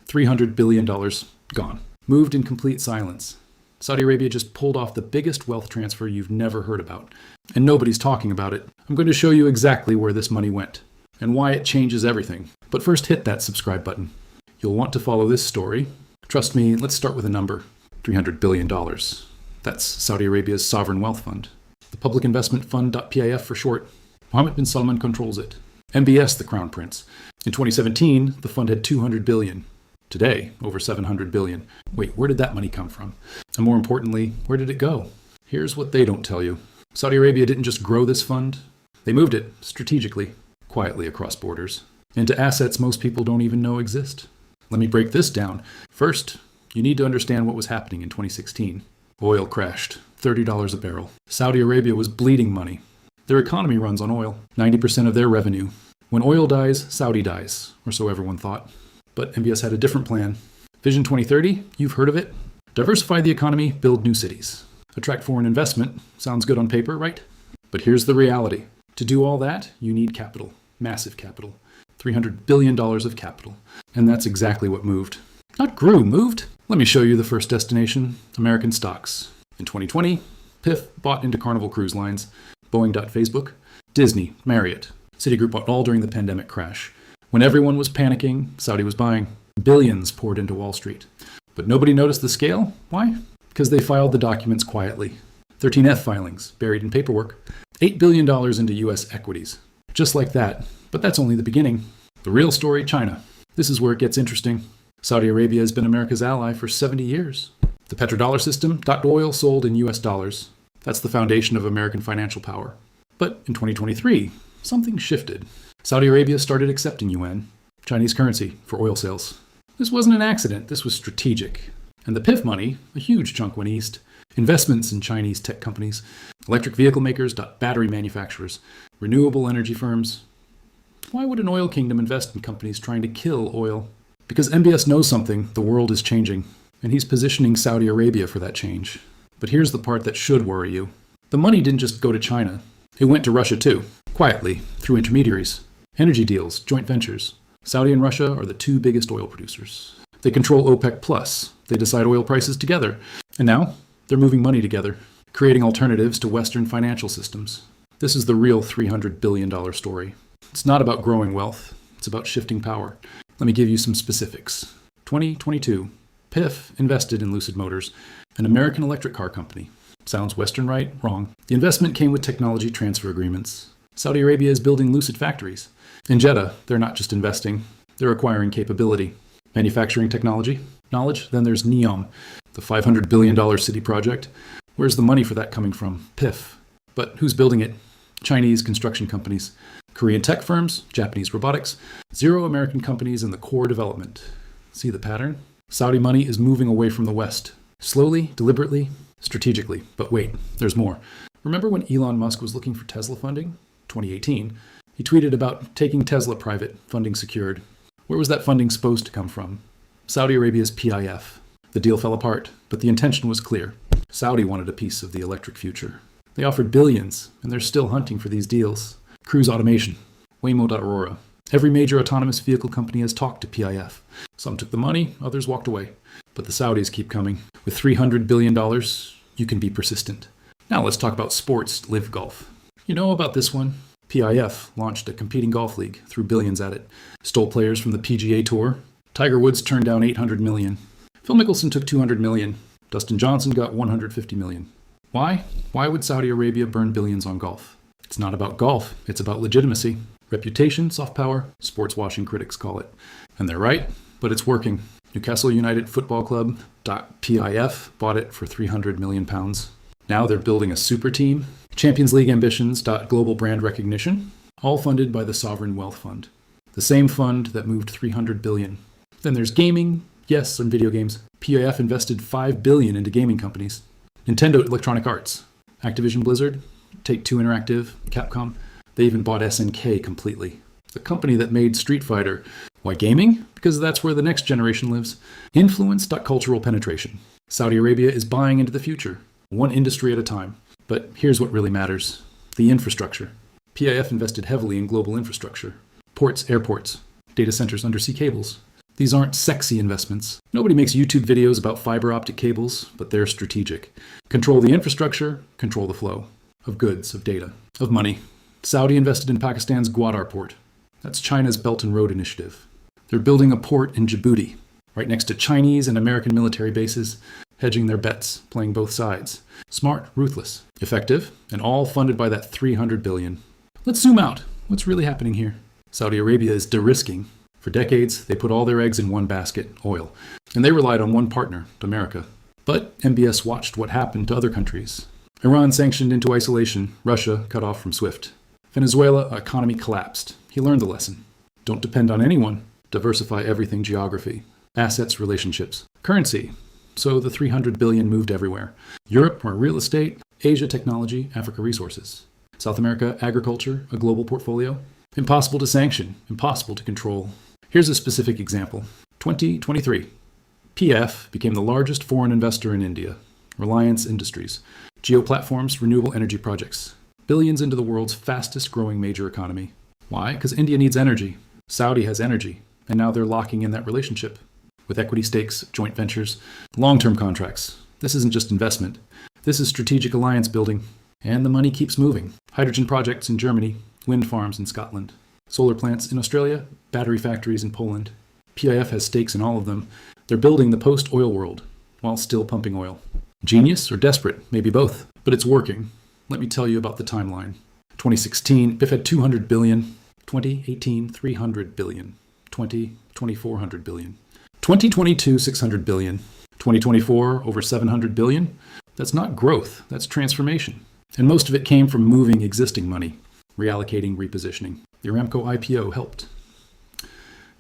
$300 billion gone. Moved in complete silence. Saudi Arabia just pulled off the biggest wealth transfer you've never heard about. And nobody's talking about it. I'm going to show you exactly where this money went and why it changes everything. But first, hit that subscribe button. You'll want to follow this story. Trust me, let's start with a number. $300 billion. That's Saudi Arabia's sovereign wealth fund. The Public Investment Fund.PIF for short. Mohammed bin Salman controls it. MBS, the crown prince. In 2017, the fund had $200 billion. Today, over $700 billion. Wait, where did that money come from? And more importantly, where did it go? Here's what they don't tell you. Saudi Arabia didn't just grow this fund. They moved it strategically, quietly across borders, into assets most people don't even know exist. Let me break this down. First, you need to understand what was happening in 2016. Oil crashed, $30 a barrel. Saudi Arabia was bleeding money. Their economy runs on oil, 90% of their revenue. When oil dies, Saudi dies, or so everyone thought. But MBS had a different plan. Vision 2030, you've heard of it. Diversify the economy, build new cities. Attract foreign investment. Sounds good on paper, right? But here's the reality. To do all that, you need capital. Massive capital. $300 billion of capital. And that's exactly what moved. Not grew, moved. Let me show you the first destination, American stocks. In 2020, PIF bought into Carnival Cruise Lines, Boeing.Facebook, Disney, Marriott. Citigroup bought all during the pandemic crash. When everyone was panicking, Saudi was buying. Billions poured into Wall Street. But nobody noticed the scale. Why? Because they filed the documents quietly. 13F filings, buried in paperwork. $8 billion into US equities. Just like that. But that's only the beginning. The real story, China. This is where it gets interesting. Saudi Arabia has been America's ally for 70 years. The petrodollar system, oil sold in US dollars. That's the foundation of American financial power. But in 2023, something shifted. Saudi Arabia started accepting yuan, Chinese currency, for oil sales. This wasn't an accident, this was strategic. And the PIF money, a huge chunk went east. Investments in Chinese tech companies, electric vehicle makers, battery manufacturers, renewable energy firms. Why would an oil kingdom invest in companies trying to kill oil? Because MBS knows something, the world is changing. And he's positioning Saudi Arabia for that change. But here's the part that should worry you. The money didn't just go to China. It went to Russia too, quietly, through intermediaries. Energy deals, joint ventures. Saudi and Russia are the two biggest oil producers. They control OPEC+. They decide oil prices together. And now, they're moving money together, creating alternatives to Western financial systems. This is the real $300 billion story. It's not about growing wealth. It's about shifting power. Let me give you some specifics. 2022, PIF invested in Lucid Motors, an American electric car company. Sounds Western right? Wrong. The investment came with technology transfer agreements. Saudi Arabia is building Lucid factories. In Jeddah, they're not just investing, they're acquiring capability. Manufacturing technology, knowledge, then there's NEOM, the $500 billion city project. Where's the money for that coming from? PIF. But who's building it? Chinese construction companies, Korean tech firms, Japanese robotics, 0 American companies in the core development. See the pattern? Saudi money is moving away from the West. Slowly, deliberately, strategically. But wait, there's more. Remember when Elon Musk was looking for Tesla funding? 2018. He tweeted about taking Tesla private, funding secured. Where was that funding supposed to come from? Saudi Arabia's PIF. The deal fell apart, but the intention was clear. Saudi wanted a piece of the electric future. They offered billions, and they're still hunting for these deals. Cruise automation, Waymo.Aurora. Every major autonomous vehicle company has talked to PIF. Some took the money, others walked away. But the Saudis keep coming. With $300 billion, you can be persistent. Now let's talk about sports, live golf. You know about this one? PIF launched a competing golf league, threw billions at it, stole players from the PGA Tour. Tiger Woods turned down $800 million. Phil Mickelson took $200 million. Dustin Johnson got $150 million. Why? Why would Saudi Arabia burn billions on golf? It's not about golf, it's about legitimacy. Reputation, soft power, sports washing critics call it. And they're right, but it's working. Newcastle United Football Club, .PIF, bought it for £300 million. Now they're building a super team. Champions League ambitions, global brand recognition, all funded by the Sovereign Wealth Fund, the same fund that moved $300 billion. Then there's gaming, yes, and video games. PIF invested $5 billion into gaming companies. Nintendo Electronic Arts, Activision Blizzard, Take-Two Interactive, Capcom. They even bought SNK completely. The company that made Street Fighter. Why gaming? Because that's where the next generation lives. Influence, cultural penetration. Saudi Arabia is buying into the future, one industry at a time. But here's what really matters. The infrastructure. PIF invested heavily in global infrastructure. Ports, airports, data centers, undersea cables. These aren't sexy investments. Nobody makes YouTube videos about fiber optic cables, but they're strategic. Control the infrastructure, control the flow of goods, of data, of money. Saudi invested in Pakistan's Gwadar port. That's China's Belt and Road Initiative. They're building a port in Djibouti, right next to Chinese and American military bases, hedging their bets, playing both sides. Smart, ruthless, effective, and all funded by that $300 billion. Let's zoom out. What's really happening here? Saudi Arabia is de-risking. For decades, they put all their eggs in one basket, oil, and they relied on one partner, America. But MBS watched what happened to other countries. Iran sanctioned into isolation, Russia cut off from SWIFT. Venezuela economy collapsed. He learned the lesson. Don't depend on anyone. Diversify everything: geography, assets, relationships, currency. So the $300 billion moved everywhere. Europe, or real estate; Asia, technology; Africa, resources; South America, agriculture, a global portfolio. Impossible to sanction, impossible to control. Here's a specific example. 2023. PF became the largest foreign investor in India. Reliance Industries. Geoplatforms, renewable energy projects. Billions into the world's fastest growing major economy. Why? Because India needs energy. Saudi has energy. And now they're locking in that relationship with equity stakes, joint ventures, long-term contracts. This isn't just investment. This is strategic alliance building. And the money keeps moving. Hydrogen projects in Germany, wind farms in Scotland, solar plants in Australia, battery factories in Poland. PIF has stakes in all of them. They're building the post-oil world while still pumping oil. Genius or desperate? Maybe both. But it's working. Let me tell you about the timeline. 2016, PIF had $200 billion. 2018, $300 billion. 2020, $400 billion. 2022, $600 billion. 2024, over $700 billion. That's not growth, that's transformation. And most of it came from moving existing money, reallocating, repositioning. The Aramco IPO helped.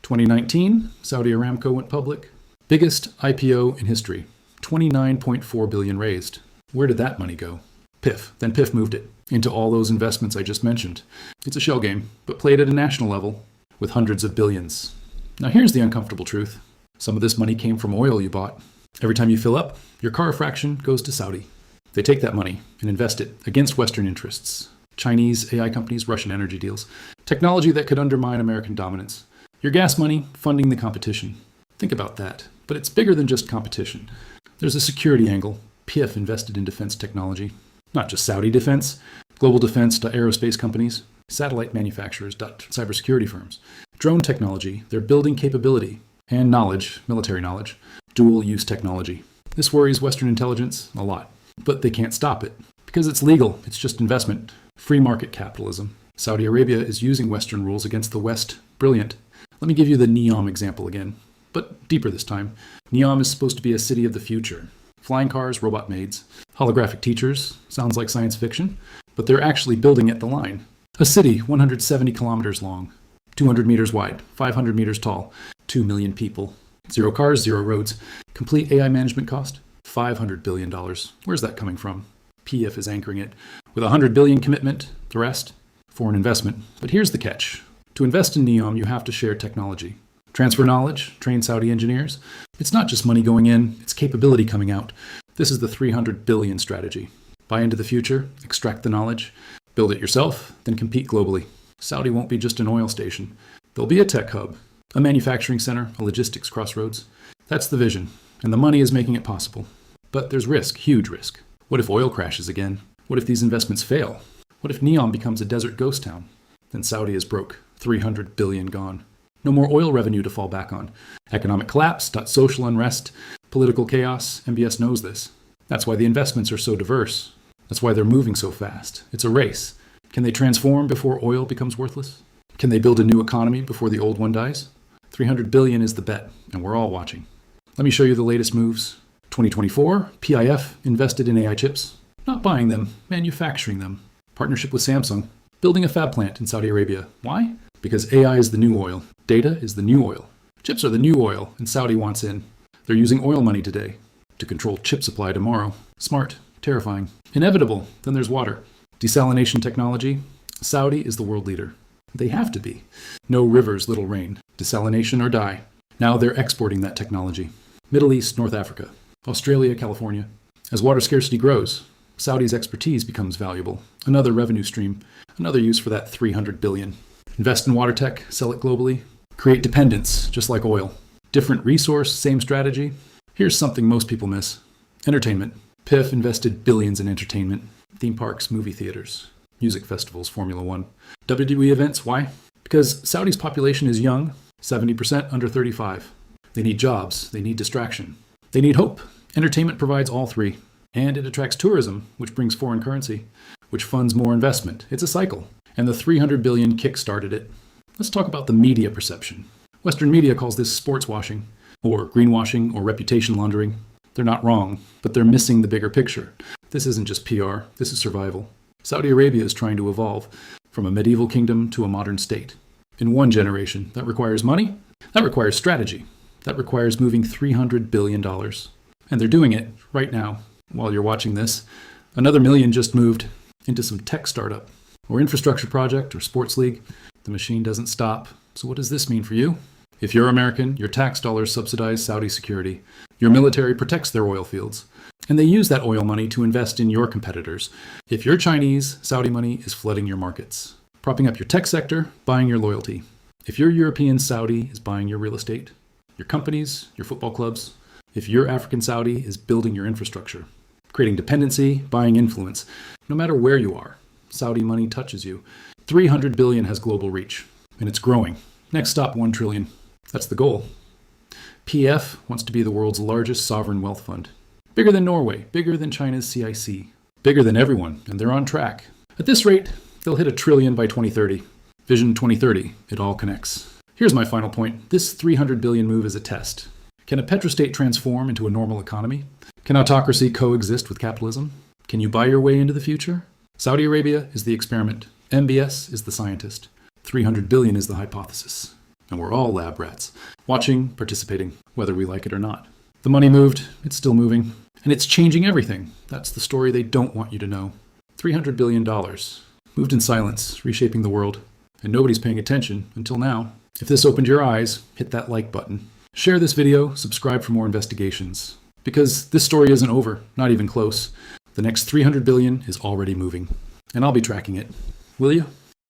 2019, Saudi Aramco went public. Biggest IPO in history. 29.4 billion raised. Where did that money go? PIF. Then PIF moved it into all those investments I just mentioned. It's a shell game, but played at a national level with hundreds of billions. Now here's the uncomfortable truth. Some of this money came from oil you bought. Every time you fill up, your car fraction goes to Saudi. They take that money and invest it against Western interests. Chinese AI companies, Russian energy deals. Technology that could undermine American dominance. Your gas money funding the competition. Think about that. But it's bigger than just competition. There's a security angle. PIF invested in defense technology. Not just Saudi defense, global defense to aerospace companies, satellite manufacturers to cybersecurity firms. Drone technology, they're building capability and knowledge, military knowledge, dual-use technology. This worries Western intelligence a lot, but they can't stop it because it's legal. It's just investment. Free market capitalism. Saudi Arabia is using Western rules against the West. Brilliant. Let me give you the NEOM example again, but deeper this time. NEOM is supposed to be a city of the future. Flying cars, robot maids, holographic teachers. Sounds like science fiction, but they're actually building at the line. A city 170 kilometers long, 200 meters wide, 500 meters tall, 2 million people. Zero cars, zero roads. Complete AI management cost, $500 billion. Where's that coming from? PF is anchoring it with a $100 billion commitment, the rest, foreign investment. But here's the catch. To invest in NEOM, you have to share technology. Transfer knowledge, train Saudi engineers. It's not just money going in, it's capability coming out. This is the $300 billion strategy. Buy into the future, extract the knowledge, build it yourself, then compete globally. Saudi won't be just an oil station. There'll be a tech hub, a manufacturing center, a logistics crossroads. That's the vision, and the money is making it possible. But there's risk, huge risk. What if oil crashes again? What if these investments fail? What if NEOM becomes a desert ghost town? Then Saudi is broke, $300 billion gone. No more oil revenue to fall back on. Economic collapse, social unrest, political chaos. MBS knows this. That's why the investments are so diverse. That's why they're moving so fast. It's a race. Can they transform before oil becomes worthless? Can they build a new economy before the old one dies? $300 billion is the bet, and we're all watching. Let me show you the latest moves. 2024, PIF invested in AI chips. Not buying them, manufacturing them. Partnership with Samsung. Building a fab plant in Saudi Arabia. Why? Because AI is the new oil. Data is the new oil. Chips are the new oil, and Saudi wants in. They're using oil money today to control chip supply tomorrow. Smart, terrifying, inevitable. Then there's water. Desalination technology. Saudi is the world leader. They have to be. No rivers, little rain. Desalination or die. Now they're exporting that technology. Middle East, North Africa, Australia, California. As water scarcity grows, Saudi's expertise becomes valuable. Another revenue stream, another use for that $300 billion. Invest in water tech, sell it globally. Create dependence, just like oil. Different resource, same strategy. Here's something most people miss. Entertainment. PIF invested billions in entertainment. Theme parks, movie theaters, music festivals, Formula One. WWE events, why? Because Saudi's population is young, 70% under 35. They need jobs, they need distraction, they need hope. Entertainment provides all three. And it attracts tourism, which brings foreign currency, which funds more investment. It's a cycle. And the 300 billion kick-started it. Let's talk about the media perception. Western media calls this sports washing, or greenwashing, or reputation laundering. They're not wrong, but they're missing the bigger picture. This isn't just PR, this is survival. Saudi Arabia is trying to evolve from a medieval kingdom to a modern state. In one generation, that requires money, that requires strategy, that requires moving $300 billion. And they're doing it right now. While you're watching this, another million just moved into some tech startup, or infrastructure project, or sports league. The machine doesn't stop. So what does this mean for you? If you're American, your tax dollars subsidize Saudi security. Your military protects their oil fields. And they use that oil money to invest in your competitors. If you're Chinese, Saudi money is flooding your markets, propping up your tech sector, buying your loyalty. If you're European, Saudi is buying your real estate, your companies, your football clubs. If you're African, Saudi is building your infrastructure, creating dependency, buying influence. No matter where you are, Saudi money touches you. 300 billion has global reach, and it's growing. Next stop, 1 trillion. That's the goal. PF wants to be the world's largest sovereign wealth fund. Bigger than Norway, bigger than China's CIC, bigger than everyone, and they're on track. At this rate, they'll hit $1 trillion by 2030. Vision 2030, it all connects. Here's my final point. This 300 billion move is a test. Can a petrostate transform into a normal economy? Can autocracy coexist with capitalism? Can you buy your way into the future? Saudi Arabia is the experiment. MBS is the scientist. 300 billion is the hypothesis. And we're all lab rats, watching, participating, whether we like it or not. The money moved, it's still moving, and it's changing everything. That's the story they don't want you to know. $300 billion, moved in silence, reshaping the world, and nobody's paying attention until now. If this opened your eyes, hit that like button. Share this video, subscribe for more investigations. Because this story isn't over, not even close. The next 300 billion is already moving, and I'll be tracking it. Will you?